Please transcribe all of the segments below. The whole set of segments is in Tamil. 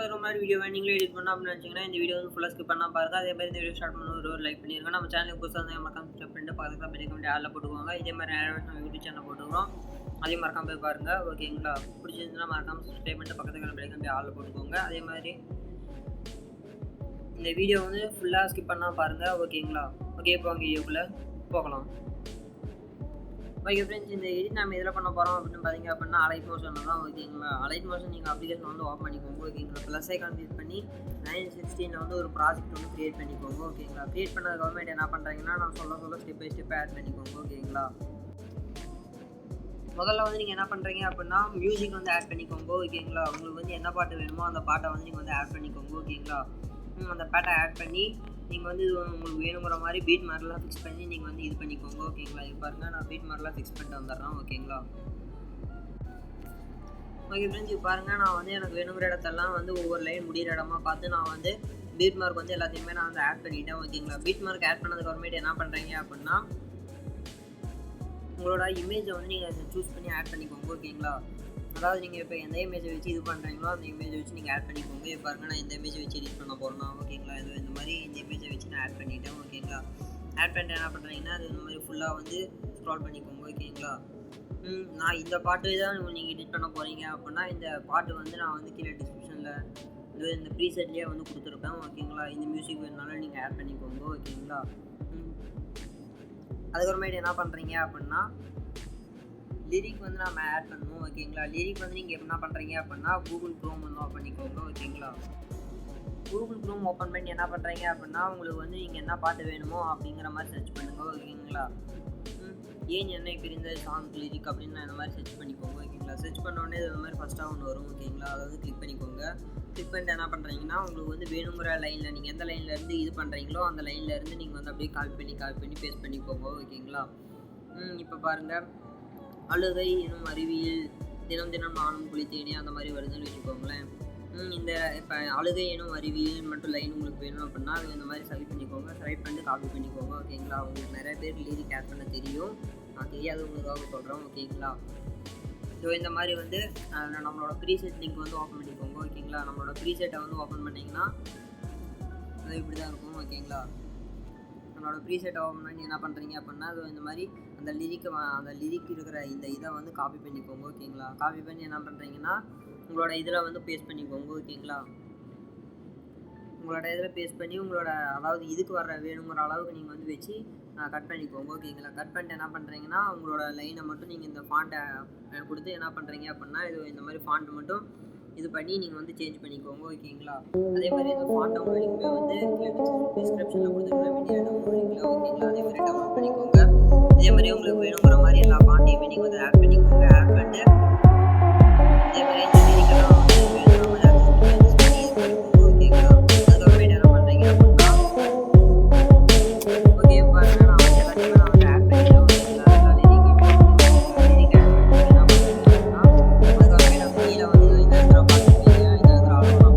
வர மாதிரி வீடியோ நீங்களே எடிட் பண்ணணும் அப்படின்னு நினச்சிங்கன்னா இந்த வீடியோ வந்து ஃபுல்லாக ஸ்கிப் பண்ணால் பாருங்க. அதே மாதிரி இந்த வீடியோ ஸ்டார்ட் பண்ண ஒரு லைக் பண்ணியிருக்கோம். நம்ம சேனலுக்கு புதுசாக வந்து மறக்காம சப்ஸ்கிரைப் பண்ணிட்டு பக்கத்தில் பெரிய கமெண்ட் ஆளில் போட்டுக்கோங்க. இதே மாதிரி நம்ம யூடியூப் சேனல் போட்டுக்கிறோம், அதையும் மறக்காம போய் பாருங்கள். ஓகேங்களா? பிடிச்சிருந்துச்சுன்னா மறக்காம சப்ஸ்கிரைப் பண்ணிட்டு பக்கத்தில் பெரிய கமெண்ட் ஆளில் போட்டுக்கோங்க. அதே மாதிரி இந்த வீடியோ வந்து ஃபுல்லாக ஸ்கிப் பண்ணால் பாருங்கள். ஓகேங்களா? ஓகே, இப்போ அவங்க வீடியோக்குள்ளே போகலாம். ஓகே ஃப்ரெண்ட்ஸ், இந்த எடிட் நம்ம இதில் பண்ண போகிறோம் அப்படின்னு பார்த்தீங்க அப்படின்னா அலைட் மோஷன் தான். ஓகேங்களா? அலைட் மோஷன் நீங்கள் அப்ளிகேஷன் வந்து ஓப்பன் பண்ணிக்கோங்க. ஓகேங்களா? ப்ளஸ் ஐகான் கிளிக் பண்ணி 916 வந்து ஒரு ப்ராஜெக்ட் வந்து க்ரியேட் பண்ணிக்கோங்க. ஓகேங்களா? க்ரியேட் பண்ணது கவர்மெண்ட் என்ன பண்ணுறாங்கன்னா நான் சொல்ல ஸ்டெப் பை ஸ்டெப் ஆட் பண்ணிக்கோங்க. ஓகேங்களா? முதல்ல வந்து நீங்கள் என்ன பண்ணுறீங்க அப்படின்னா மியூசிக் வந்து ஆட் பண்ணிக்கோங்க. ஓகேங்களா? உங்களுக்கு வந்து என்ன பாட்டு வேணுமோ அந்த பாட்டை வந்து நீங்கள் வந்து ஆட் பண்ணிக்கோங்க. ஓகேங்களா? அந்த பாட்டை ஆட் பண்ணி நீங்கள் வந்து உங்களுக்கு வேணுங்கிற மாதிரி பீட் மாதிரிலாம் ஃபிக்ஸ் பண்ணி நீங்கள் வந்து இது பண்ணிக்கோங்க. ஓகேங்களா? இது பாருங்கள், நான் பீட் மாதிரிலாம் ஃபிக்ஸ் பண்ணிட்டு வந்துடுறேன். ஓகேங்களா? ஓகே ஃப்ரெண்ட்ஸ், இது பாருங்கள், நான் வந்து எனக்கு வேணுங்கிற இடத்தெல்லாம் வந்து ஒவ்வொரு லைன் முடிகிற இடமா பார்த்து நான் வந்து பீட் மார்க் வந்து எல்லாத்தையுமே நான் வந்து ஆட் பண்ணிட்டேன். ஓகேங்களா? பீட் மார்க் ஆட் பண்ணதுக்கு அப்புறமேட்டு என்ன பண்ணுறீங்க அப்படின்னா உங்களோட இமேஜை வந்து நீங்கள் சூஸ் பண்ணி ஆட் பண்ணிக்கோங்க. ஓகேங்களா? அதாவது நீங்கள் இப்போ எந்த இமேஜை வச்சு இது பண்ணுறீங்களோ அந்த இமேஜை வச்சு நீங்கள் ஆட் பண்ணிக்கோங்க. இப்போ பாருங்கள், நான் இந்த இமேஜை வச்சு எடிட் பண்ண போகிறேன்னா ஓகேங்களா, இது இந்த மாதிரி இந்த இமேஜை வச்சு நான் ஆட் பண்ணிட்டேன். ஓகேங்களா? ஆட் பண்ணிட்டு என்ன பண்ணுறீங்கன்னா அது இந்த மாதிரி ஃபுல்லாக வந்து ஸ்க்ரால் பண்ணிக்கோங்க. ஓகேங்களா? நான் இந்த பாட்டு தான் நீங்கள் எடிட் பண்ண போகிறீங்க அப்படின்னா இந்த பாட்டு வந்து நான் வந்து கீழே டிஸ்கிரிப்ஷனில் இந்த ப்ரீசெட்லேயே வந்து கொடுத்துருப்பேன். ஓகேங்களா? இந்த மியூசிக் வேணுனாலும் நீங்கள் ஆட் பண்ணிக்கோங்க. ஓகேங்களா? அதுக்கப்புறமேட்டு என்ன பண்ணுறீங்க அப்படின்னா லிரிக் வந்து நம்ம ஆட் பண்ணணும். ஓகேங்களா? லிரிக் வந்து நீங்கள் என்ன பண்ணுறீங்க அப்படின்னா கூகுள் க்ரோம் வந்து ஓப்பன் பண்ணிக்கோங்க. ஓகேங்களா? கூகுள் க்ரோம் ஓப்பன் பண்ணி என்ன பண்ணுறீங்க அப்படின்னா உங்களுக்கு வந்து நீங்கள் என்ன பாட்டு வேணுமோ அப்படிங்கிற மாதிரி சர்ச் பண்ணுங்கள். ஓகேங்களா? ஏன் என்னை பிரிந்த சாங் லிரிக் அப்படின்னு இந்த மாதிரி சர்ச் பண்ணிக்கோங்க. ஓகேங்களா? சர்ச் பண்ணோடனே இந்த மாதிரி ஃபஸ்ட்டாக ஒன்று வரும். ஓகேங்களா? அதாவது கிளிக் பண்ணிக்கோங்க. கிளிக் பண்ணிட்டு என்ன பண்ணுறீங்கன்னா உங்களுக்கு வந்து வேணுங்கிற லைனில் நீங்கள் எந்த லைன்லேருந்து இது பண்ணுறீங்களோ அந்த லைன்லேருந்து நீங்கள் வந்து அப்படியே காப்பி பண்ணி பேஸ்ட் பண்ணிக்கோங்க. ஓகேங்களா? இப்போ பாருங்கள், அழுகை எனும் அறிவியல் தினம் தினம் நானும் குளித்தேனே அந்த மாதிரி வருதுன்னு வச்சுக்கோங்களேன். இந்த இப்போ அழுகை எனும் அறிவியல் மட்டும் லைன் உங்களுக்கு வேணும் அப்படின்னா அது இந்த மாதிரி செலக்ட் பண்ணிக்கோங்க. செலக்ட் பண்ணிட்டு காப்பி பண்ணிக்கோங்க. ஓகேங்களா? உங்களுக்கு நிறைய பேர் லிரிக் ஆட் பண்ண தெரியும், நான் தெரியாதவங்களுக்காக சொல்கிறேன். ஓகேங்களா? ஸோ இந்த மாதிரி வந்து நம்மளோட ப்ரீசெட் லிங்க் வந்து ஓப்பன் பண்ணிக்கோங்க. ஓகேங்களா? நம்மளோட ப்ரீசெட்டை வந்து ஓப்பன் பண்ணிங்கன்னா அது இப்படி தான் இருக்கும். ஓகேங்களா? நம்மளோட ப்ரீசெட் ஓப்பன் பண்ணி என்ன பண்ணுறீங்க அப்படின்னா அது இந்த மாதிரி அந்த லிரிக் இருக்கிற இந்த இதை வந்து காப்பி பண்ணிக்கோங்க. ஓகேங்களா? காப்பி பண்ணி என்ன பண்ணுறீங்கன்னா உங்களோட இதில் வந்து பேஸ்ட் பண்ணிக்கோங்க. ஓகேங்களா? உங்களோட இதில் பேஸ்ட் பண்ணி உங்களோட அதாவது இதுக்கு வர வேணுங்கிற அளவுக்கு நீங்கள் வந்து வச்சு கட் பண்ணிக்கோங்க. ஓகேங்களா? கட் பண்ணிட்டு என்ன பண்ணுறீங்கன்னா உங்களோட லைனை மட்டும் நீங்கள் இந்த ஃபாண்ட்டை கொடுத்து என்ன பண்ணுறீங்க அப்படின்னா இது இந்த மாதிரி ஃபாண்ட்டு மட்டும் இது பண்ணி நீங்கள் வந்து சேஞ்ச் பண்ணிக்கோங்க. ஓகேங்களா? அதே மாதிரி இந்த ஃபாண்ட் டவுன்லோடிங்குமே வந்து டிஸ்கிரிப்ஷனில் கொடுத்துருக்க வீடியோ டவுன்லோடிங்கில். ஓகேங்களா? அதே மாதிரி டவுன்லோட் பண்ணிக்கோங்க. இதே மாதிரி உங்களுக்கு வேணுங்கிற மாதிரி எல்லா ஃபாண்ட்டையுமே நீங்கள் வந்து ஆட் பண்ணிக்கோங்க. ஆட் பண்ணிட்டு இதே மாதிரி இந்த லிரிக்கெல்லாம் வந்து வேணுங்கிற மாதிரி அட்ஜஸ்ட் பண்ணி இது பண்ணிக்கோங்க. ஓகேங்களா? அதுக்கப்புறமேட்டு என்ன பண்ணுறீங்க அப்படின்னா ஓகே பாருங்க, நான் வந்து எல்லாத்தையுமே நான் வந்து ஆட் பண்ணிட்டேன். ஓகேங்களா? எல்லா லிரிக்கையுமே லிரிக் ஆட் பண்ணிட்டு என்ன பண்ணுறீங்க அப்படின்னா அதுக்கப்புறமேட்டு அந்த கீழே வந்து இந்த இடத்துல பார்த்துருப்பீங்க, இந்த இடத்துல அவ்வளோ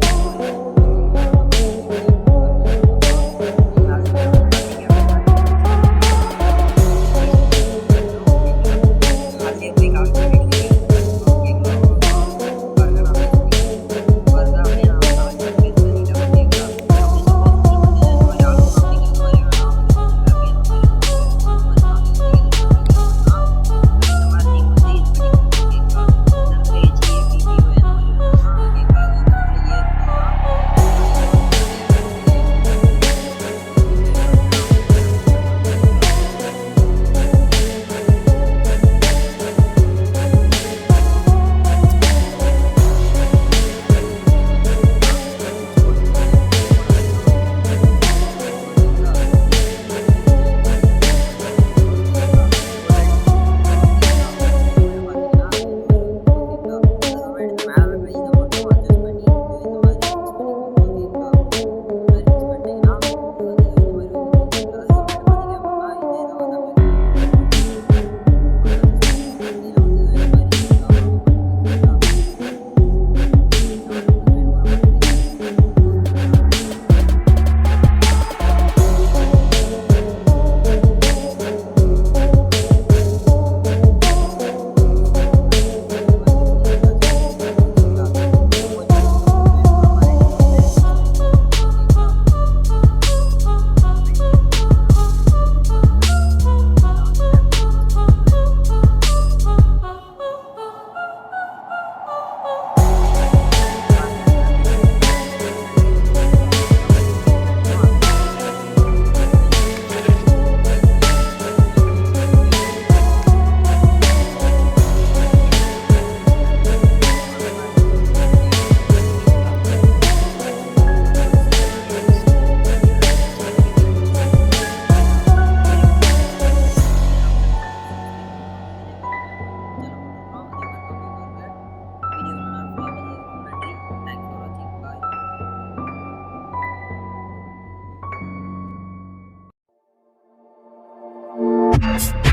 பண்ணுங்கள்.